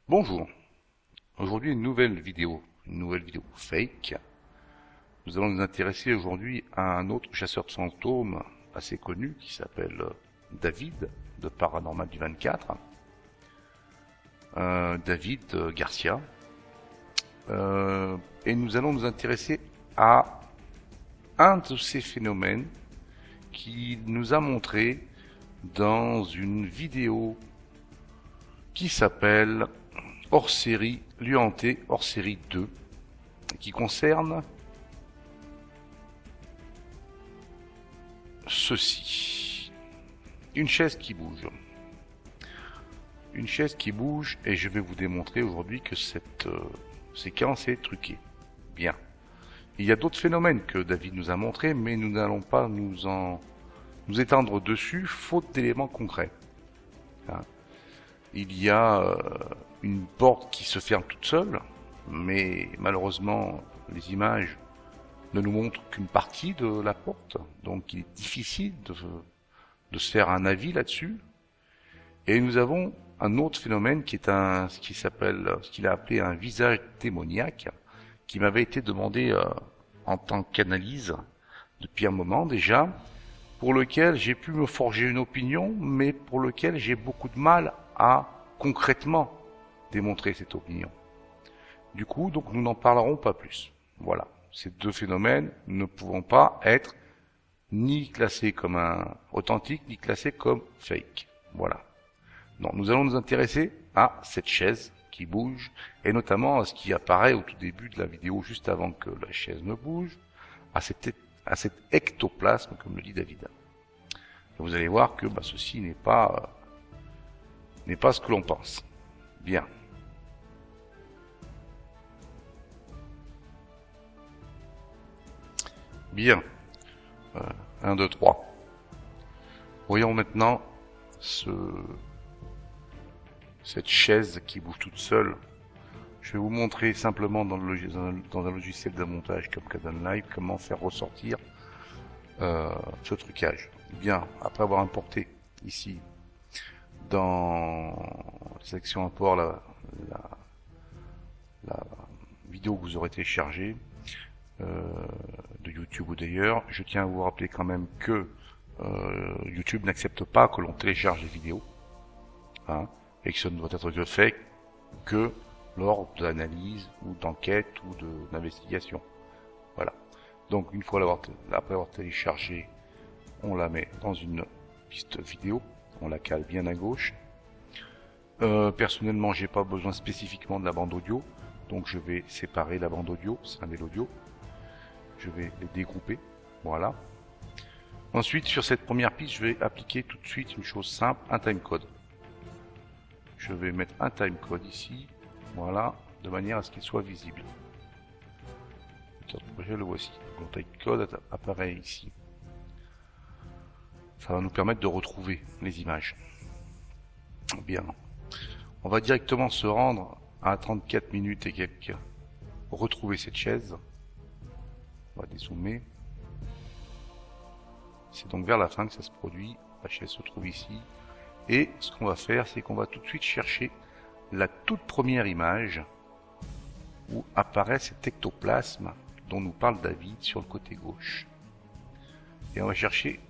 Bonjour, aujourd'hui une nouvelle vidéo fake. Nous allons nous intéresser aujourd'hui à un autre chasseur de fantômes assez connu qui s'appelle David de Paranormal du 24, David Garcia. Et nous allons nous intéresser à un de ces phénomènes qu'il nous a montré dans une vidéo qui s'appelle hors série, lieu hanté, hors série 2, qui concerne ceci. Une chaise qui bouge. Une chaise qui bouge, et je vais vous démontrer aujourd'hui que cette séquence est truquée. Bien. Il y a d'autres phénomènes que David nous a montrés, mais nous n'allons pas nous étendre dessus, faute d'éléments concrets. Hein. Il y a une porte qui se ferme toute seule, mais malheureusement, les images ne nous montrent qu'une partie de la porte, donc il est difficile de se faire un avis là-dessus. Et nous avons un autre phénomène qui est ce qu'il a appelé un visage démoniaque, qui m'avait été demandé en tant qu'analyse depuis un moment déjà, pour lequel j'ai pu me forger une opinion, mais pour lequel j'ai beaucoup de mal à concrètement démontrer cette opinion. Du coup, donc nous n'en parlerons pas plus. Voilà. Ces deux phénomènes ne pouvant pas être ni classés comme authentique, ni classés comme fake. Voilà. Donc nous allons nous intéresser à cette chaise qui bouge, et notamment à ce qui apparaît au tout début de la vidéo, juste avant que la chaise ne bouge, à cet ectoplasme, comme le dit David. Et vous allez voir que ceci n'est pas ce que l'on pense. Bien. Bien. 1, 2, 3. Voyons maintenant cette chaise qui bouge toute seule. Je vais vous montrer simplement dans un logiciel de montage comme Kdenlive Live comment faire ressortir ce trucage. Bien, après avoir importé ici dans la section import la vidéo que vous aurez téléchargée de YouTube ou d'ailleurs, je tiens à vous rappeler quand même que YouTube n'accepte pas que l'on télécharge les vidéos, hein, et que ce ne doit être fait que lors de l'analyse ou d'enquête ou d'investigation. Voilà. Donc une fois après avoir téléchargé, on la met dans une piste vidéo, on la cale bien à gauche. Personnellement, j'ai pas besoin spécifiquement de la bande audio, donc je vais séparer la bande audio, scinder l'audio. Je vais les dégrouper, voilà. Ensuite, sur cette première piste, je vais appliquer tout de suite une chose simple, un timecode. Je vais mettre un timecode ici, voilà, de manière à ce qu'il soit visible. Je le voici. Le timecode apparaît ici. Ça va nous permettre de retrouver les images. Bien. On va directement se rendre à 34 minutes et quelques pour retrouver cette chaise. On va dézoomer. C'est donc vers la fin que ça se produit. La chaise se trouve ici. Et ce qu'on va faire, c'est qu'on va tout de suite chercher la toute première image où apparaît cet ectoplasme dont nous parle David sur le côté gauche. Et on va chercher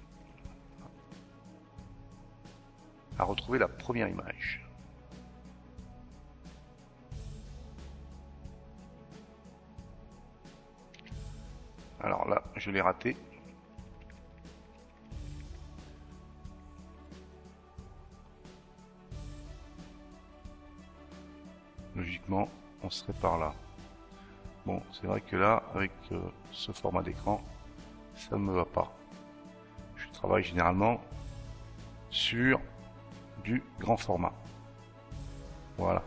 à retrouver la première image. Alors là, je l'ai raté. Logiquement, on serait par là. Bon, c'est vrai que là, avec ce format d'écran, ça ne me va pas. Je travaille généralement sur du grand format. Voilà.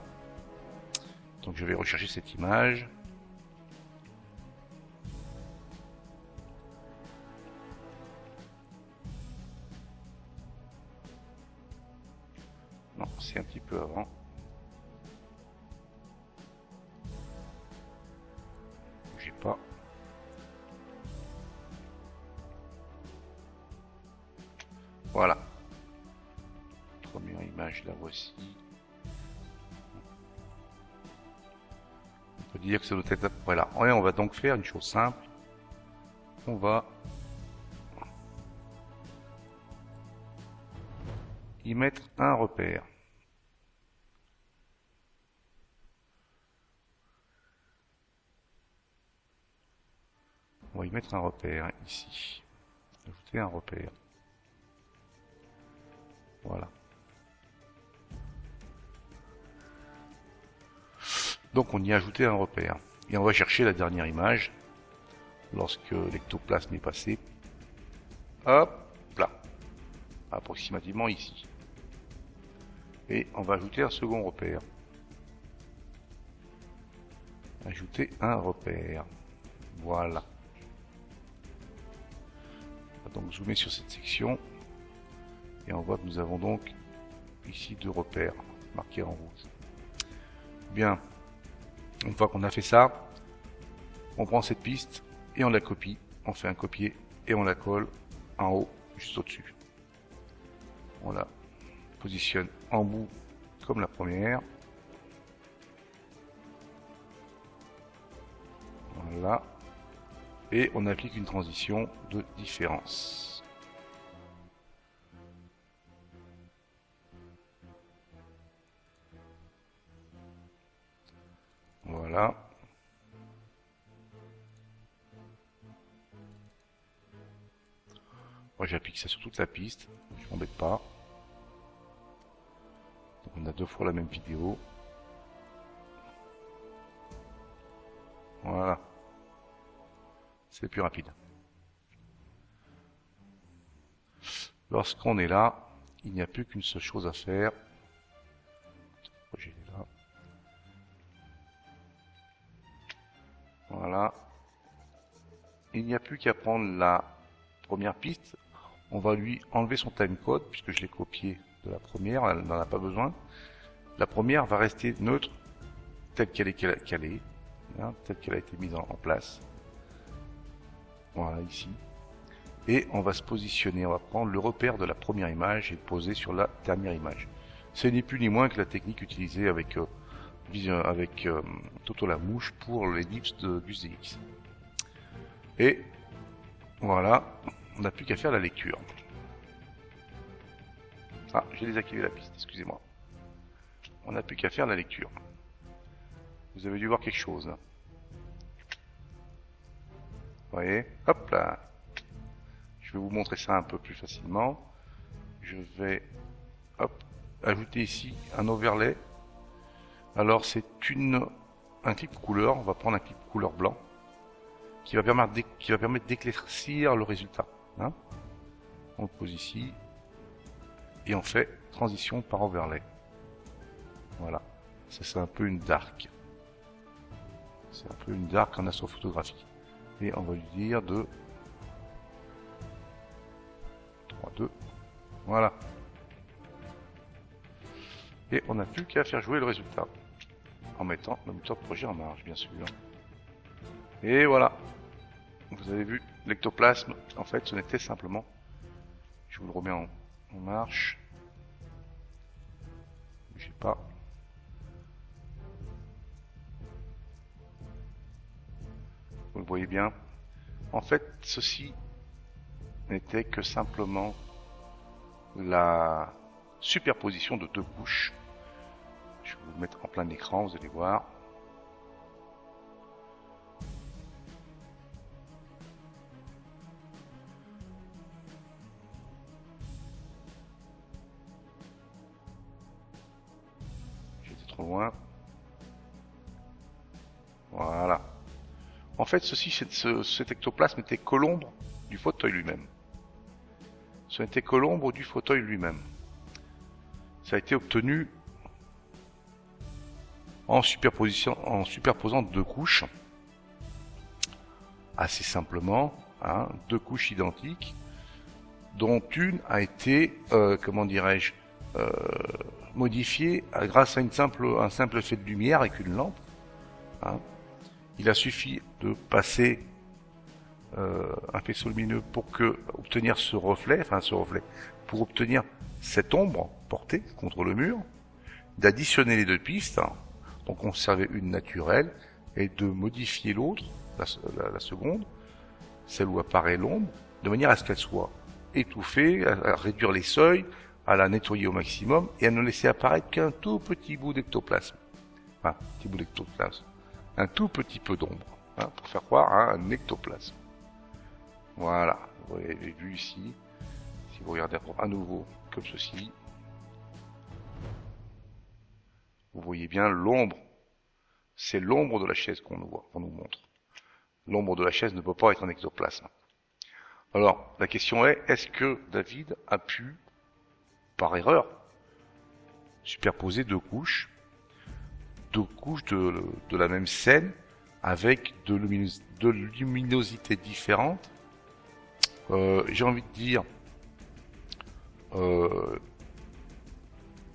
Donc je vais rechercher cette image. Non, c'est un petit peu avant. J'ai pas. Voilà. Première image, la voici. dire que ça doit être à peu près là. Et on va donc faire une chose simple. On va y mettre un repère. On va y mettre un repère ici. Ajouter un repère. Voilà. Donc on y a ajouté un repère. Et on va chercher la dernière image. Lorsque l'ectoplasme est passé. Hop là. Approximativement ici. Et on va ajouter un second repère. Ajouter un repère. Voilà. On va donc zoomer sur cette section. Et on voit que nous avons donc ici deux repères marqués en rouge. Bien. Une fois qu'on a fait ça, on prend cette piste et on la copie. On fait un copier et on la colle en haut, juste au-dessus. On la positionne en bout comme la première. Voilà. Et on applique une transition de différence. Voilà. Moi j'applique ça sur toute la piste, je m'embête pas. Donc on a deux fois la même vidéo. Voilà. C'est plus rapide. Lorsqu'on est là, il n'y a plus qu'une seule chose à faire. Là. Voilà. Il n'y a plus qu'à prendre la première piste. On va lui enlever son timecode, puisque je l'ai copié de la première, elle n'en a pas besoin. La première va rester neutre, telle qu'elle est, hein, telle qu'elle a été mise en place. Voilà, ici. Et on va se positionner, on va prendre le repère de la première image et le poser sur la dernière image. Ce n'est plus ni moins que la technique utilisée avec Toto la mouche pour l'ellipse du ZX. Et voilà, on n'a plus qu'à faire la lecture. Ah, j'ai désactivé la piste, excusez-moi. On n'a plus qu'à faire la lecture. Vous avez dû voir quelque chose. Vous voyez, hop là. Je vais vous montrer ça un peu plus facilement. Je vais ajouter ici un overlay. Alors c'est un clip couleur, on va prendre un clip couleur blanc qui va permettre d'éclaircir le résultat. Hein, on le pose ici et on fait transition par overlay. Voilà, ça c'est un peu une dark. C'est un peu une dark en astrophotographie. Et on va lui dire de 3, 2, voilà. Et on n'a plus qu'à faire jouer le résultat en mettant le moteur de projet en marche, bien sûr. Et voilà. Vous avez vu, l'ectoplasme, en fait, ce n'était simplement... Je vous le remets en marche. Bougez pas. Vous le voyez bien. En fait, ceci n'était que simplement la superposition de deux couches. Je vais vous le mettre en plein écran, vous allez voir. J'étais trop loin. Voilà. En fait, cet ectoplasme était que l'ombre du fauteuil lui-même. Ce n'était que l'ombre du fauteuil lui-même. Ça a été obtenu en superposant deux couches, assez simplement, hein, deux couches identiques, dont une a été, modifiée grâce à un simple effet de lumière avec une lampe. Hein. Il a suffi de passer un faisceau lumineux pour obtenir pour obtenir cette ombre portée contre le mur, d'additionner les deux pistes, hein, donc on servait une naturelle est de modifier l'autre, la seconde, celle où apparaît l'ombre, de manière à ce qu'elle soit étouffée, à réduire les seuils, à la nettoyer au maximum et à ne laisser apparaître qu'un tout petit bout d'ectoplasme. Enfin, petit bout d'ectoplasme. Un tout petit peu d'ombre, hein, pour faire croire à un ectoplasme. Voilà, vous avez vu ici, si vous regardez à nouveau comme ceci, vous voyez bien l'ombre. C'est l'ombre de la chaise qu'on nous montre. L'ombre de la chaise ne peut pas être un ectoplasme. Alors, la question est-ce que David a pu, par erreur, superposer deux couches de la même scène avec de luminosité différente? J'ai envie de dire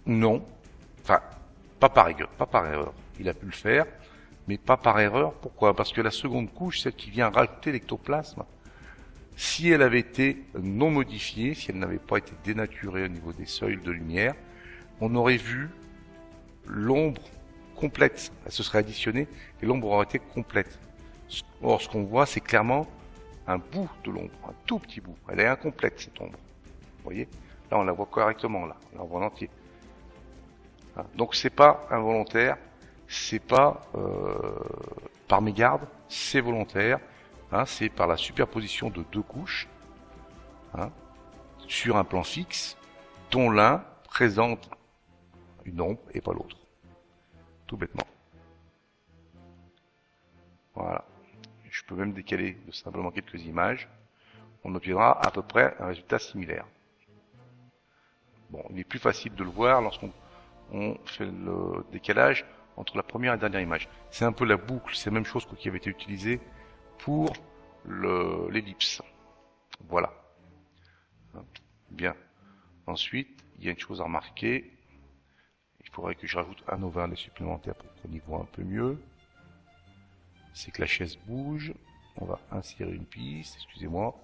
non. Enfin, pas par erreur. Il a pu le faire, mais pas par erreur. Pourquoi? Parce que la seconde couche, celle qui vient rajouter l'ectoplasme, si elle avait été non modifiée, si elle n'avait pas été dénaturée au niveau des seuils de lumière, on aurait vu l'ombre complète. Elle se serait additionnée et l'ombre aurait été complète. Or, ce qu'on voit, c'est clairement un bout de l'ombre, un tout petit bout. Elle est incomplète, cette ombre. Vous voyez? Là, on la voit correctement, là. On la voit en entier. Donc, c'est pas involontaire, c'est pas par mégarde, c'est volontaire. C'est par la superposition de deux couches sur un plan fixe dont l'un présente une ombre et pas l'autre. Tout bêtement. Voilà. Je peux même décaler simplement quelques images. On obtiendra à peu près un résultat similaire. Bon, il est plus facile de le voir lorsqu'on fait le décalage entre la première et la dernière image. C'est un peu la boucle, c'est la même chose qui avait été utilisée pour l'ellipse. Voilà. Bien. Ensuite, il y a une chose à remarquer. Il faudrait que je rajoute un overlay supplémentaire pour qu'on y voit un peu mieux. C'est que la chaise bouge. On va insérer une piste, excusez-moi.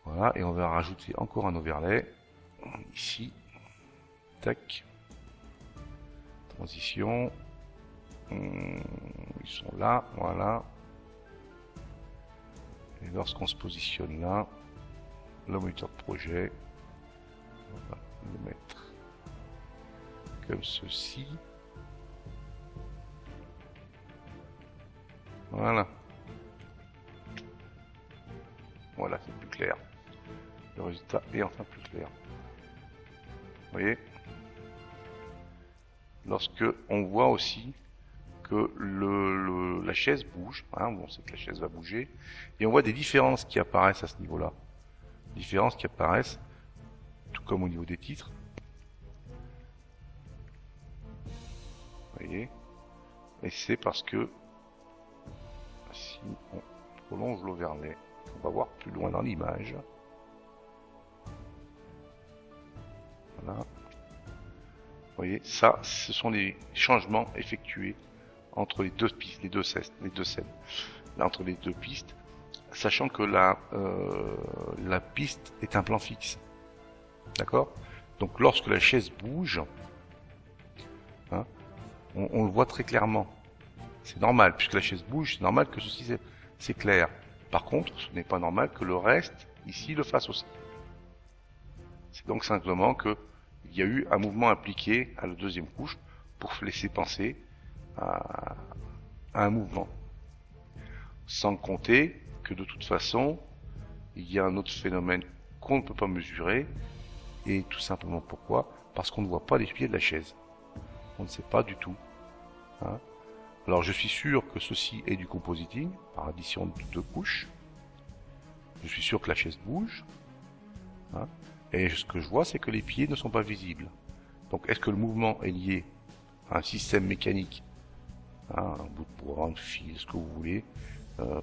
Voilà, et on va rajouter encore un overlay. Ici. Tac. Transition. Ils sont là, voilà. Et lorsqu'on se positionne là, le moniteur de projet, on va le mettre comme ceci. Voilà. Voilà, c'est plus clair. Le résultat est enfin plus clair. Vous voyez? Lorsque on voit aussi que la chaise bouge, on sait que la chaise va bouger, et on voit des différences qui apparaissent à ce niveau-là. Différences qui apparaissent, tout comme au niveau des titres. Vous voyez? Et c'est parce que si on prolonge l'overlay, on va voir plus loin dans l'image. Voilà. Vous voyez, ça, ce sont les changements effectués entre les deux pistes, les deux scènes, là, entre les deux pistes, sachant que la piste est un plan fixe. D'accord? Donc lorsque la chaise bouge, on le voit très clairement. C'est normal, puisque la chaise bouge, c'est normal que ceci c'est clair. Par contre, ce n'est pas normal que le reste, ici, le fasse aussi. C'est donc simplement que il y a eu un mouvement impliqué à la deuxième couche pour laisser penser à un mouvement. Sans compter que de toute façon, il y a un autre phénomène qu'on ne peut pas mesurer, et tout simplement pourquoi? Parce qu'on ne voit pas les pieds de la chaise. On ne sait pas du tout. Alors je suis sûr que ceci est du compositing, par addition de deux couches. Je suis sûr que la chaise bouge. Et ce que je vois, c'est que les pieds ne sont pas visibles. Donc est-ce que le mouvement est lié à un système mécanique, un bout de bois, un fil, ce que vous voulez,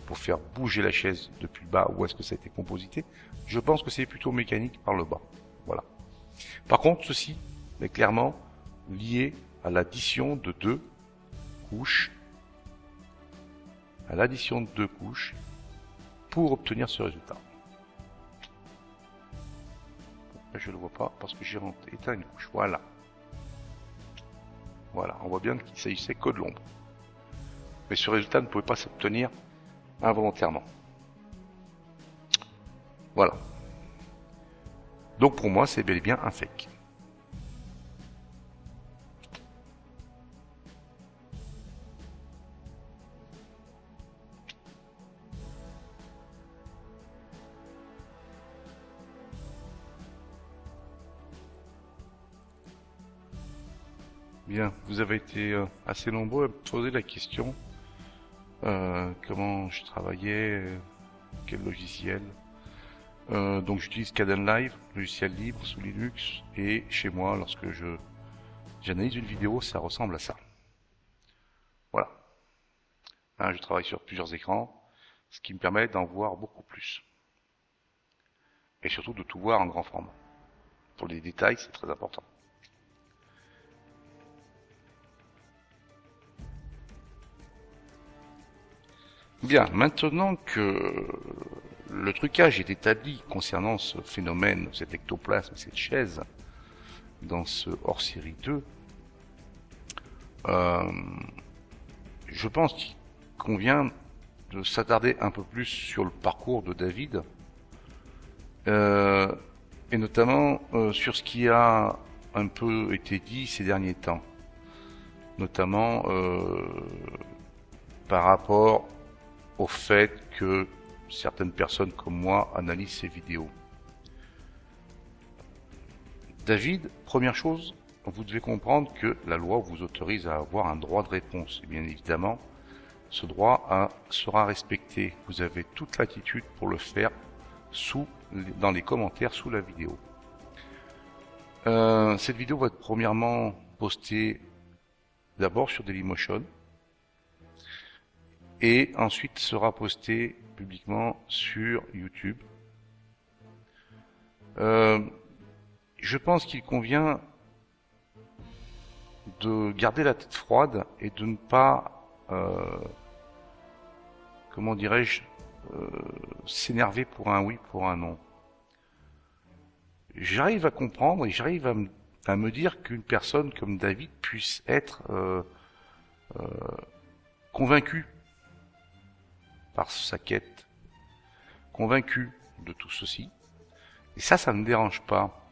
pour faire bouger la chaise depuis le bas, ou est-ce que ça a été composité? Je pense que c'est plutôt mécanique par le bas. Voilà. Par contre, ceci est clairement lié à l'addition de deux couches, pour obtenir ce résultat. Je ne le vois pas parce que j'ai éteint une couche. Voilà. Voilà, on voit bien qu'il s'agissait que de l'ombre. mais ce résultat ne pouvait pas s'obtenir involontairement. Voilà. Donc pour moi, c'est bel et bien un fake. Bien, vous avez été assez nombreux à me poser la question comment je travaillais, quel logiciel. Donc j'utilise Kdenlive, logiciel libre sous Linux, et chez moi, lorsque j'analyse une vidéo, ça ressemble à ça. Voilà. Hein, je travaille sur plusieurs écrans, ce qui me permet d'en voir beaucoup plus. Et surtout de tout voir en grand format. Pour les détails, c'est très important. Bien, maintenant que le trucage est établi concernant ce phénomène, cet ectoplasme, cette chaise, dans ce hors-série 2, je pense qu'il convient de s'attarder un peu plus sur le parcours de David, et notamment sur ce qui a un peu été dit ces derniers temps, notamment par rapport au fait que certaines personnes comme moi analysent ces vidéos. David, première chose, vous devez comprendre que la loi vous autorise à avoir un droit de réponse. Et bien évidemment, ce droit sera respecté. Vous avez toute latitude pour le faire dans les commentaires sous la vidéo. Cette vidéo va être premièrement postée d'abord sur Dailymotion, et ensuite sera posté publiquement sur YouTube. Je pense qu'il convient de garder la tête froide et de ne pas, comment dirais-je, s'énerver pour un oui, pour un non. J'arrive à comprendre et j'arrive à me dire qu'une personne comme David puisse être convaincue par sa quête, convaincu de tout ceci. Et ça ne me dérange pas.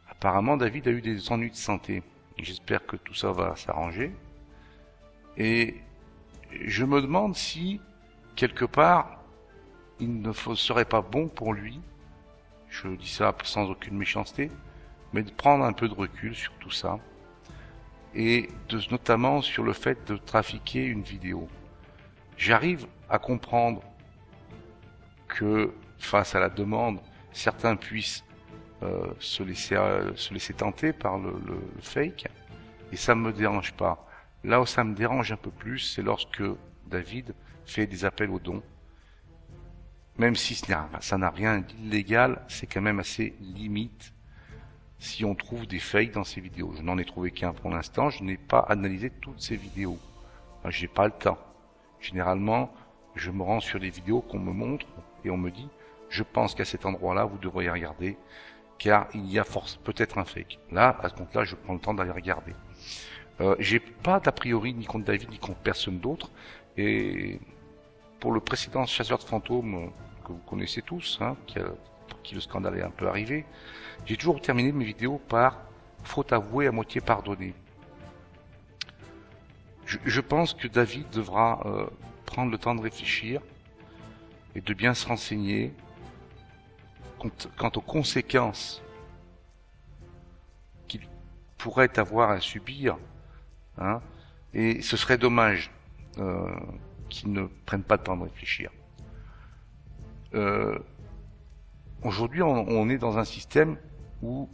Apparemment, David a eu des ennuis de santé. J'espère que tout ça va s'arranger. Et je me demande si, quelque part, il ne serait pas bon pour lui, je dis ça sans aucune méchanceté, mais de prendre un peu de recul sur tout ça, et notamment sur le fait de trafiquer une vidéo. J'arrive à comprendre que face à la demande, certains puissent se laisser tenter par le fake, et ça ne me dérange pas. Là où ça me dérange un peu plus, c'est lorsque David fait des appels aux dons. Même si ça n'a rien d'illégal, c'est quand même assez limite si on trouve des fakes dans ces vidéos. Je n'en ai trouvé qu'un pour l'instant, je n'ai pas analysé toutes ces vidéos. J'ai pas le temps. Généralement, je me rends sur les vidéos qu'on me montre et on me dit « Je pense qu'à cet endroit-là, vous devriez regarder, car il y a peut-être un fake. » Là, à ce compte-là, je prends le temps d'aller regarder. J'ai pas d'a priori ni contre David ni contre personne d'autre. Et pour le précédent chasseur de fantômes que vous connaissez tous, hein, pour qui le scandale est un peu arrivé, j'ai toujours terminé mes vidéos par « faute avouée à moitié pardonnée ». Je pense que David devra prendre le temps de réfléchir et de bien se renseigner quant aux conséquences qu'il pourrait avoir à subir, hein, et ce serait dommage qu'il ne prenne pas le temps de réfléchir. Aujourd'hui, on est dans un système où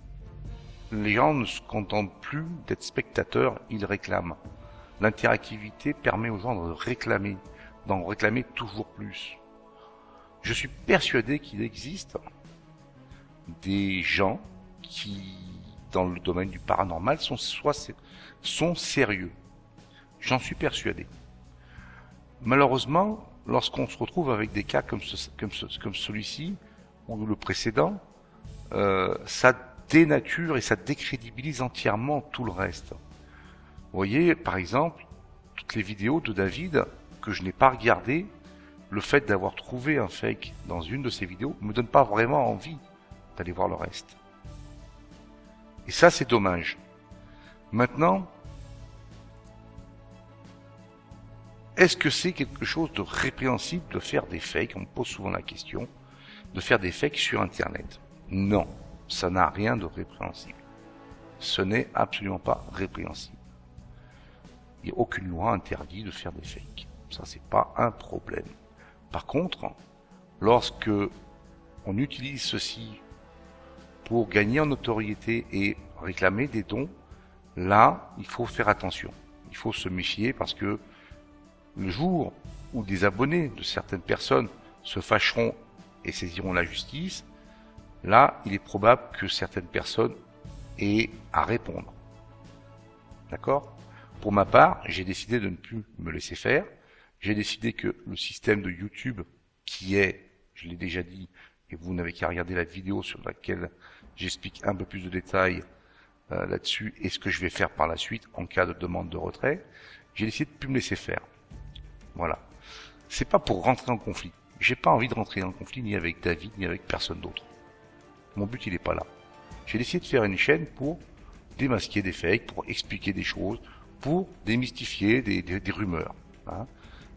les gens ne se contentent plus d'être spectateurs, ils réclament. L'interactivité permet aux gens de réclamer, d'en réclamer toujours plus. Je suis persuadé qu'il existe des gens qui, dans le domaine du paranormal, sont sérieux. J'en suis persuadé. Malheureusement, lorsqu'on se retrouve avec des cas comme celui-ci, ou le précédent, ça dénature et ça décrédibilise entièrement tout le reste. Vous voyez, par exemple, toutes les vidéos de David que je n'ai pas regardées, le fait d'avoir trouvé un fake dans une de ces vidéos me donne pas vraiment envie d'aller voir le reste. Et ça, c'est dommage. Maintenant, est-ce que c'est quelque chose de répréhensible de faire des fakes? On me pose souvent la question de faire des fakes sur Internet. Non, ça n'a rien de répréhensible. Ce n'est absolument pas répréhensible. Il n'y a aucune loi interdit de faire des fakes. Ça, c'est pas un problème. Par contre, lorsque on utilise ceci pour gagner en notoriété et réclamer des dons, là, il faut faire attention. Il faut se méfier parce que le jour où des abonnés de certaines personnes se fâcheront et saisiront la justice, là, il est probable que certaines personnes aient à répondre. D'accord ? Pour ma part, j'ai décidé de ne plus me laisser faire. J'ai décidé que le système de YouTube, qui est, je l'ai déjà dit, et vous n'avez qu'à regarder la vidéo sur laquelle j'explique un peu plus de détails là-dessus et ce que je vais faire par la suite en cas de demande de retrait, j'ai décidé de plus me laisser faire. Voilà. C'est pas pour rentrer en conflit. J'ai pas envie de rentrer en conflit ni avec David ni avec personne d'autre. Mon but il est pas là. J'ai décidé de faire une chaîne pour démasquer des fakes, pour expliquer des choses, pour démystifier des rumeurs. Hein,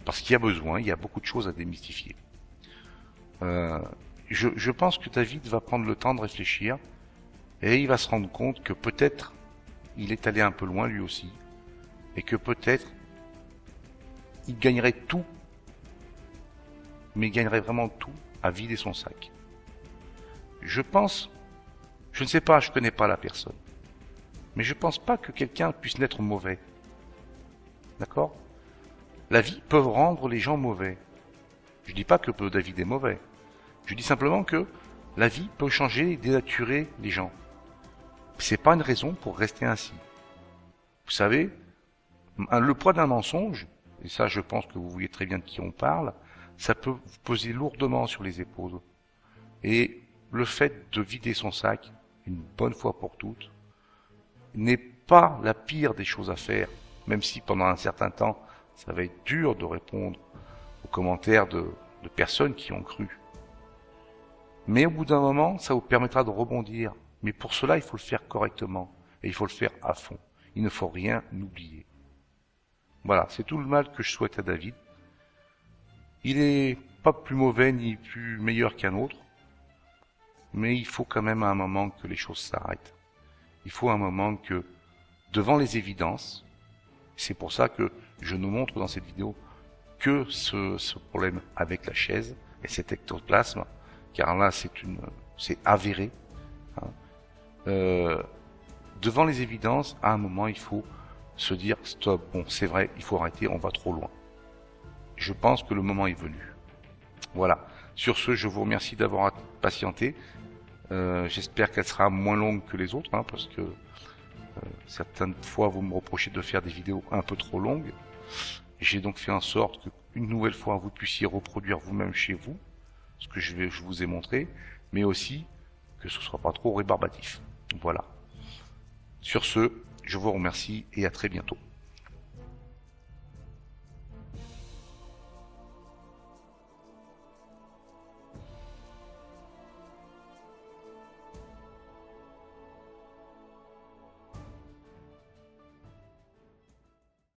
parce qu'il y a besoin, il y a beaucoup de choses à démystifier. Je pense que David va prendre le temps de réfléchir et il va se rendre compte que peut-être il est allé un peu loin lui aussi et que peut-être il gagnerait tout, mais il gagnerait vraiment tout à vider son sac. Je pense, je ne sais pas, je connais pas la personne, mais je pense pas que quelqu'un puisse naître mauvais. D'accord ? La vie peut rendre les gens mauvais. Je dis pas que David est mauvais. Je dis simplement que la vie peut changer et dénaturer les gens. C'est pas une raison pour rester ainsi. Vous savez, le poids d'un mensonge, et ça je pense que vous voyez très bien de qui on parle, ça peut vous peser lourdement sur les épaules. Et le fait de vider son sac, une bonne fois pour toutes, n'est pas la pire des choses à faire, même si pendant un certain temps, ça va être dur de répondre aux commentaires de personnes qui ont cru. Mais au bout d'un moment, ça vous permettra de rebondir. Mais pour cela, il faut le faire correctement. Et il faut le faire à fond. Il ne faut rien oublier. Voilà, c'est tout le mal que je souhaite à David. Il est pas plus mauvais ni plus meilleur qu'un autre. Mais il faut quand même à un moment que les choses s'arrêtent. Il faut un moment que, devant les évidences, c'est pour ça que je nous montre dans cette vidéo que ce problème avec la chaise et cet ectoplasme, car là c'est avéré. Hein. Devant les évidences, à un moment il faut se dire stop, bon c'est vrai, il faut arrêter, on va trop loin. Je pense que le moment est venu. Voilà. Sur ce, je vous remercie d'avoir patienté. J'espère qu'elle sera moins longue que les autres, hein, parce que certaines fois vous me reprochez de faire des vidéos un peu trop longues. J'ai donc fait en sorte qu'une nouvelle fois vous puissiez reproduire vous-même chez vous ce que je vous ai montré, mais aussi que ce ne soit pas trop rébarbatif. Voilà. Sur ce, je vous remercie et à très bientôt.